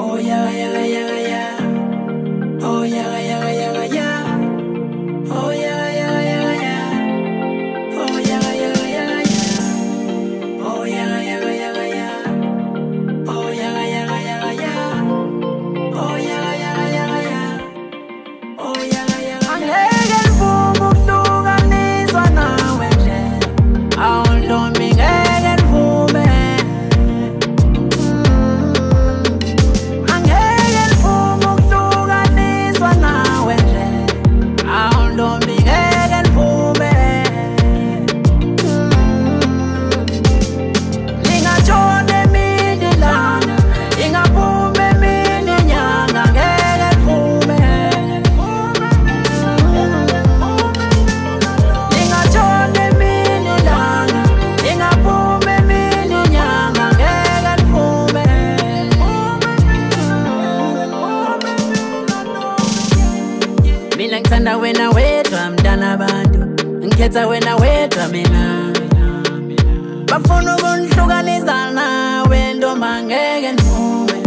Oh yeah, yeah, yeah, yeah. Oh yeah, yeah, yeah, yeah. Oh yeah, yeah, yeah, yeah. Oh yeah, yeah, yeah, yeah. Oh yeah, yeah, yeah, yeah. Oh yeah, yeah, yeah, yeah. Oh yeah, yeah, yeah, yeah. Oh yeah, yeah, yeah. Angeke ngivume ukuhlukaniswa nawe nje. Awuntombi ngeke ngivume. Angeke ngivume ukuhlukaniswa nawe nje. Awuntombi ngeke ngivume. Lingatshona emini ilanga, lingaphuma emini inyanga, ngeke ngivume. Lingatshona emini ilanga, lingaphuma emini inyanga, ngeke ngivume. Mina ngithanda wena wedwa mntana abantu, ngikhetha wena wedwa mina. Bafuna ukungihlukanisa nawe ntombi ngeke ngivume.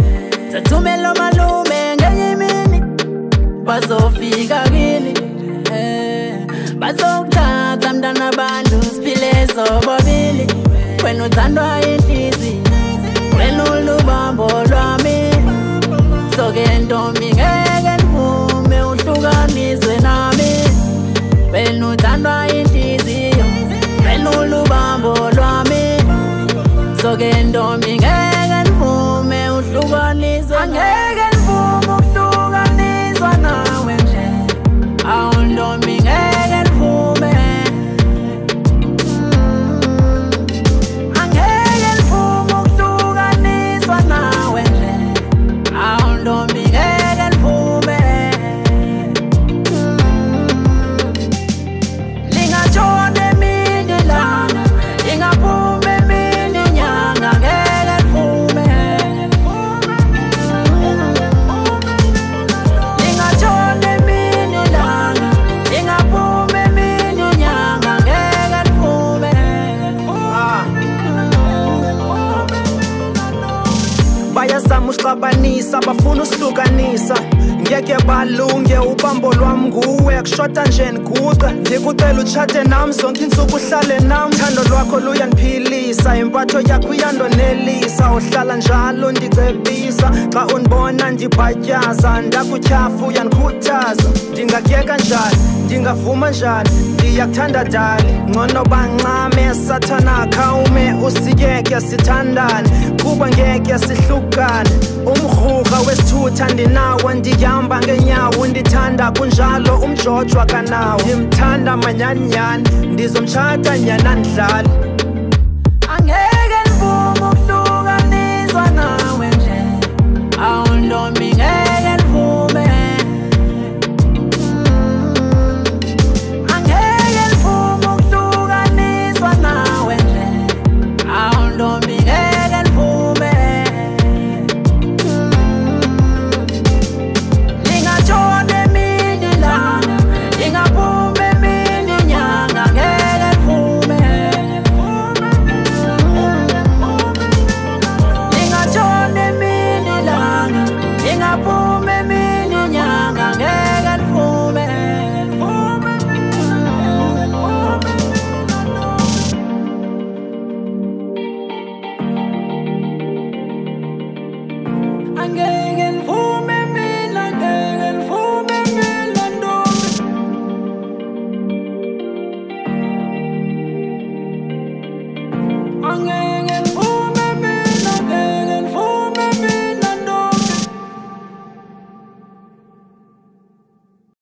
Sathumela omalume ngenye imini, bazofika kini bazokuthatha mntana abantu, siphile sobabili. Wena uthandwa inhliziyo, wena ulubambo lwami. So-ke ntombi ngeke ngivume uhlukaniswe nami. Wena uthandwa inhliziyo, wena ulubambo lwami. So-ke ntombi ngeke ngivume uhlukaniswe. Angeke ngivume ukuhlukaniswa nawe nje. Awuntombi ngeke ngivume. Angeke ngivume ukuhlukaniswa nawe nje. Awuntombi ngeke ngivume. Lingatshona emini ilanga, lingaphuma emini inyanga, ngeke ngivume. Lingatshona emini ilanga, lingaphuma emini inyanga, ngeke ngivume. Bayazama usixabanisa, bafuna usihlukanisa. Ngeke balunge, ubambo lwam nguwe, kushota nje ndiguqa. Ndikucela utshate nam, zonke iintsuku uhlale nam. Uthando lwakho luyandiphilisa, impatho yakho iyandonelisa. Uhlala njalo ndicebisa, xa undibona ndibhatyaza. Ndakutyhafa uyandikhuthaza, ndingakuyeka njani, ndingavuma njani. Ndiyakuthanda dali, ngcono bancame, sathana khawume. Usiyeke sithandane, kuba ngeke sihlukane. Umrhurha wesithutha ndinawo, ndihamba ngeenyawo. Ndithanda kunjalo umJojo akanawo. Ndimthanda manyanyani, ndizomtshata nyanandlali. Angeke ngivume ukuhlukaniswa nawe nje. Awuntombi ngeke ngivume. Angeke ngivume ukuhlukaniswa nawe nje. Awuntombi ngeke ngivume. Lingatshona emini ilanga, lingaphuma emini inyanga, ngeke ngivume. Lingatshona emini ilanga, lingaphuma emini inyanga, ngeke ngivume. Angeke